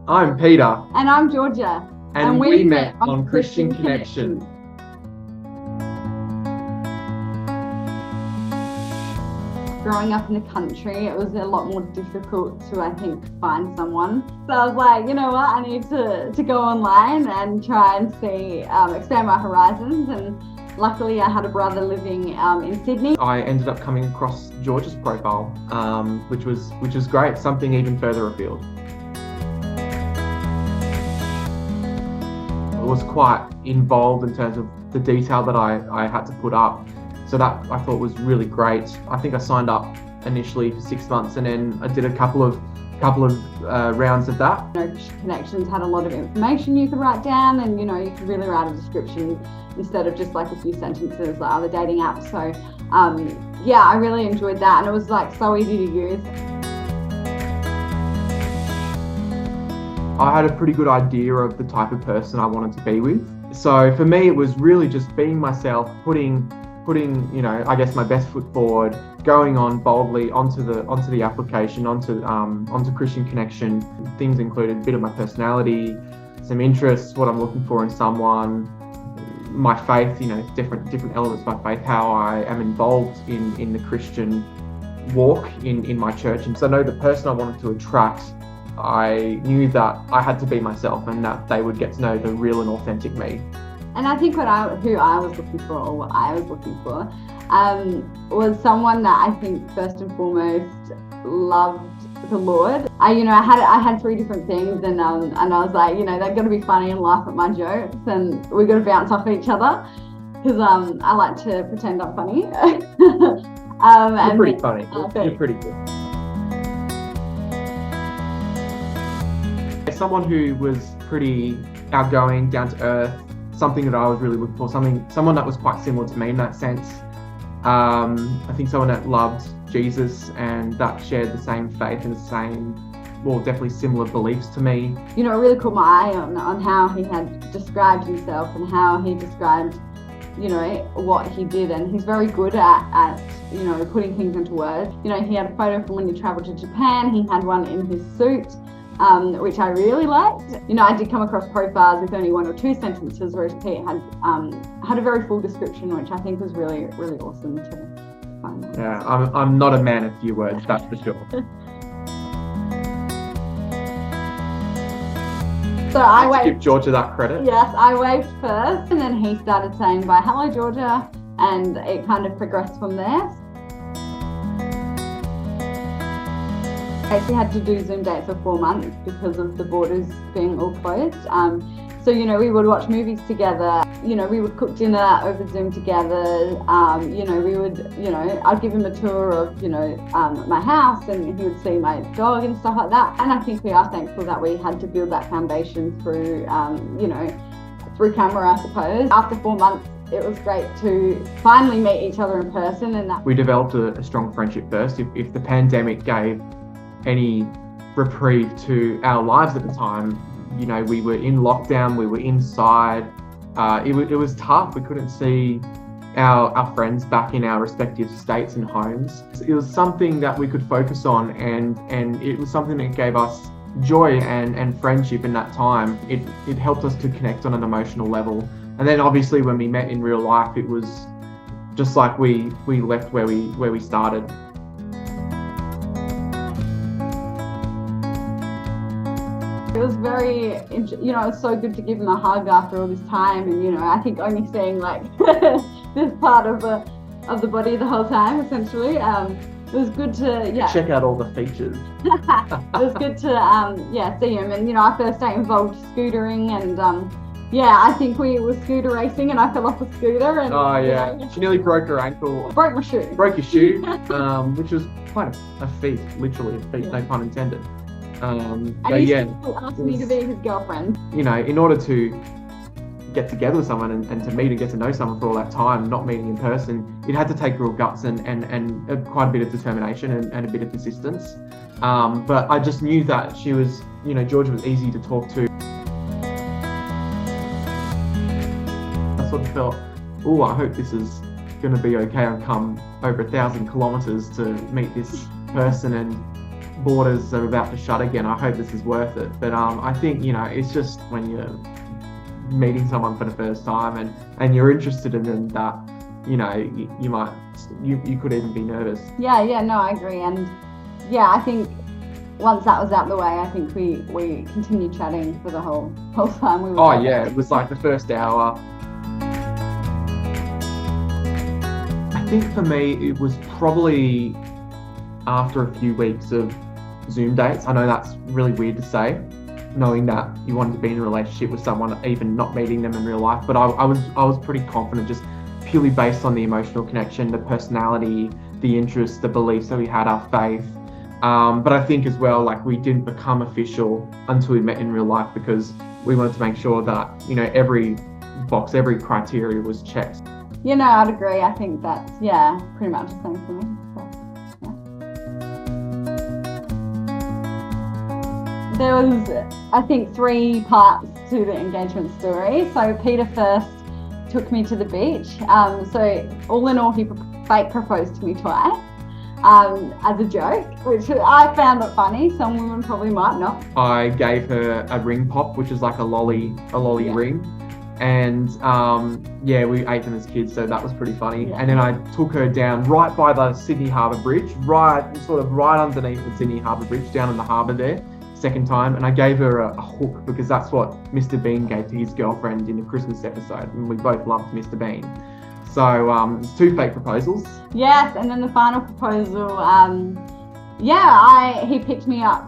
I'm Peter. And I'm Georgia. And we met on Christian Connection. Growing up in the country, it was a lot more difficult to, I think, find someone. So I was like, you know what, I need to go online and try and see, expand my horizons. And luckily I had a brother living in Sydney. I ended up coming across Georgia's profile, which was great, something even further afield. I was quite involved in terms of the detail that I had to put up. So that I thought was really great. I think I signed up initially for 6 months, and then I did a couple of rounds of that. Christian Connections had a lot of information you could write down, and you could really write a description instead of just like a few sentences like other dating apps. So yeah, I really enjoyed that, and it was like so easy to use. I had a pretty good idea of the type of person I wanted to be with. So for me, it was really just being myself, putting I guess my best foot forward, going on boldly onto the application, onto Christian Connection. Things included a bit of my personality, some interests, what I'm looking for in someone, my faith, different elements of my faith, how I am involved in the Christian walk in my church. And so I know the person I wanted to attract, I knew that I had to be myself and that they would get to know the real and authentic me. And I think who I was looking for, or what I was looking for, was someone that I think first and foremost loved the Lord. I had 3 different things, and I was like, they're going to be funny and laugh at my jokes, and we're going to bounce off each other, because I like to pretend I'm funny. You're pretty funny. You're pretty good. Someone who was pretty outgoing, down to earth. Something that I was really looking for, someone that was quite similar to me in that sense. I think someone that loved Jesus and that shared the same faith and the same, definitely similar beliefs to me. It really caught my eye on how he had described himself and how he described, what he did. And he's very good at putting things into words. He had a photo from when he travelled to Japan. He had one in his suit. Which I really liked. I did come across profiles with only 1 or 2 sentences, whereas Pete had a very full description, which I think was really, really awesome to find out. Yeah, I'm not a man of few words, that's for sure. So I waved. Give Georgia that credit. Yes, I waved first, and then he started saying bye, hello Georgia, and it kind of progressed from there. I actually had to do Zoom dates for 4 months because of the borders being all closed. So, we would watch movies together, we would cook dinner over Zoom together, I'd give him a tour of, my house, and he would see my dog and stuff like that. And I think we are thankful that we had to build that foundation through, through camera, I suppose. After 4 months, it was great to finally meet each other in person. And that we developed a strong friendship first. If the pandemic gave any reprieve to our lives at the time, we were in lockdown, we were inside. It was tough. We couldn't see our friends back in our respective states and homes. It was something that we could focus on, and it was something that gave us joy and friendship in that time. It helped us to connect on an emotional level. And then obviously when we met in real life, it was just like we left where we started. It was very, it was so good to give him a hug after all this time, and I think only seeing like this part of the body the whole time, essentially. It was good to check out all the features. It was good to see him, and I first got involved scootering, and I think we were scooter racing, and I fell off the scooter, and she nearly broke her ankle. Broke my shoe. Broke your shoe, which was quite a feat, literally a feat, no pun intended. And he still asked me to be his girlfriend. In order to get together with someone and to meet and get to know someone for all that time, not meeting in person, it had to take real guts and quite a bit of determination and a bit of persistence. But I just knew that she was, Georgia was easy to talk to. I sort of felt, I hope this is going to be okay. I've come over 1,000 kilometres to meet this person, and borders are about to shut again. I hope this is worth it. But I think, it's just when you're meeting someone for the first time and you're interested in them that, you could even be nervous. Yeah, no, I agree. And yeah, I think once that was out the way, I think we continued chatting for the whole time we were Oh yeah, it was like the first hour. I think for me, it was probably after a few weeks of Zoom dates. I know that's really weird to say, knowing that you wanted to be in a relationship with someone, even not meeting them in real life. But I was pretty confident, just purely based on the emotional connection, the personality, the interests, the beliefs that we had, our faith. But I think as well, like, we didn't become official until we met in real life, because we wanted to make sure that, every box, every criteria was checked. I'd agree. I think that's, pretty much the same for me. So, There was, I think, 3 parts to the engagement story. So Peter first took me to the beach. So all in all, he fake proposed to me twice. As a joke, which I found it funny. Some women probably might not. I gave her a ring pop, which is like a lolly ring. And we ate them as kids, so that was pretty funny. And then I took her down right by the Sydney Harbour Bridge, right underneath the Sydney Harbour Bridge, down in the harbour there, second time. And I gave her a hook, because that's what Mr. Bean gave to his girlfriend in the Christmas episode, and we both loved Mr. Bean. So it's 2 fake proposals. Yes, and then the final proposal, he picked me up.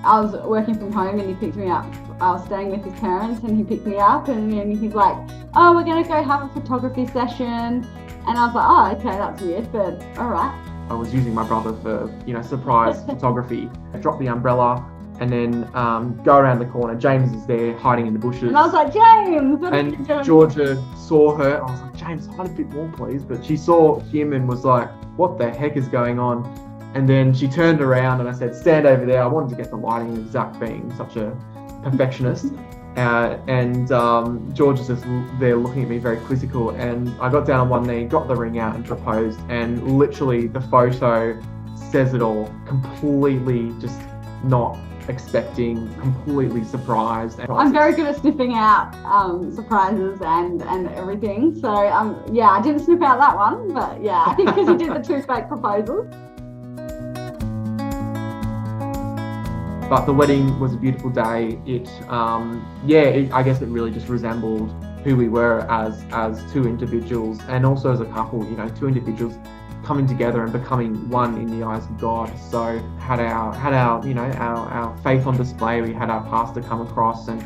I was working from home and he picked me up. I was staying with his parents and he picked me up, and then he's like, oh, we're going to go have a photography session. And I was like, oh, okay, that's weird, but all right. I was using my brother for, surprise photography. I dropped the umbrella and then go around the corner. James is there hiding in the bushes. And I was like, James! And Georgia saw her. I was like, James, hide a bit more, please. But she saw him and was like, what the heck is going on? And then she turned around and I said, stand over there. I wanted to get the lighting of Zach being such a perfectionist. George is just there looking at me very quizzical. And I got down on one knee, got the ring out and proposed. And literally the photo says it all. Completely just not expecting, completely surprised. I'm very good at sniffing out surprises and everything. So I didn't sniff out that one, but I think because he did the 2 fake proposals. But the wedding was a beautiful day. I guess it really just resembled who we were as 2 individuals, and also as a couple. 2 individuals coming together and becoming one in the eyes of God. So had our faith on display. We had our pastor come across and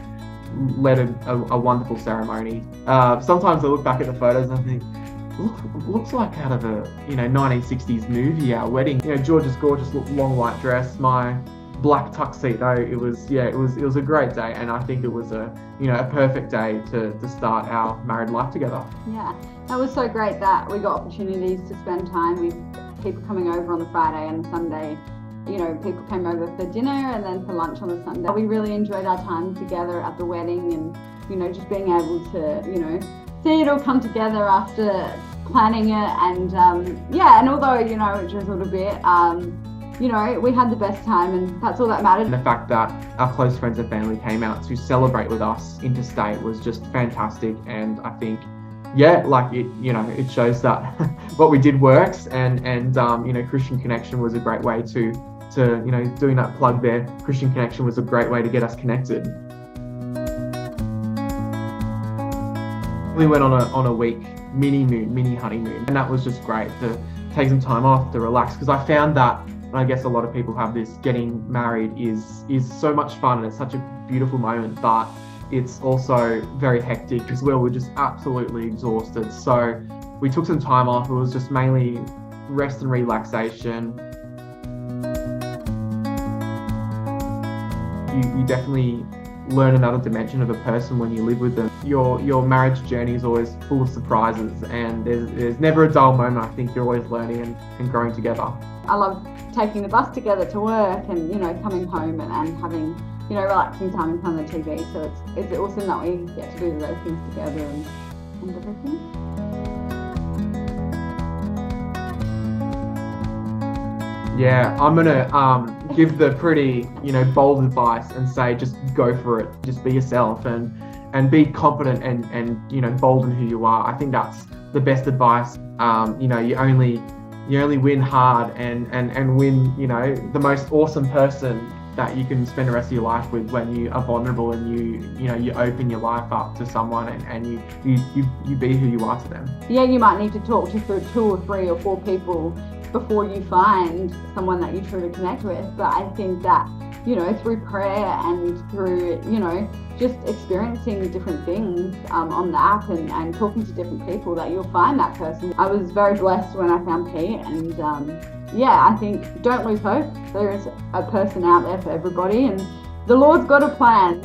led a wonderful ceremony. Sometimes I look back at the photos and I think, looks like out of a 1960s movie, our wedding. George's gorgeous long white dress, my black tuxedo. It was a great day, and I think it was a perfect day to start our married life together. Yeah, that was so great that we got opportunities to spend time with people coming over on the Friday and the Sunday. People came over for dinner and then for lunch on the Sunday. We really enjoyed our time together at the wedding, and just being able to see it all come together after planning it, and and although it drizzled a bit, we had the best time, and that's all that mattered. And the fact that our close friends and family came out to celebrate with us interstate was just fantastic. And I think, it shows that what we did works, and Christian Connection was a great way to doing that plug there. Christian Connection was a great way to get us connected. We went on a week mini honeymoon, and that was just great to take some time off to relax, because I found that, and I guess a lot of people have this, getting married is so much fun and it's such a beautiful moment, but it's also very hectic as well. We're just absolutely exhausted. So we took some time off. It was just mainly rest and relaxation. You definitely learn another dimension of a person when you live with them. Your marriage journey is always full of surprises, and there's never a dull moment. I think you're always learning and growing together. I love taking the bus together to work, and coming home and having relaxing time in front of the TV. So it's awesome that we get to do those things together and everything. Yeah, I'm gonna give the pretty, bold advice and say just go for it. Just be yourself and be confident and bold in who you are. I think that's the best advice. You only win hard and win, the most awesome person that you can spend the rest of your life with when you are vulnerable and you open your life up to someone and you be who you are to them. Yeah, you might need to talk to 2 or 3 or 4 people before you find someone that you truly connect with. But I think that, through prayer and through, just experiencing different things on the app and talking to different people, that you'll find that person. I was very blessed when I found Pete, and I think don't lose hope. There is a person out there for everybody, and the Lord's got a plan.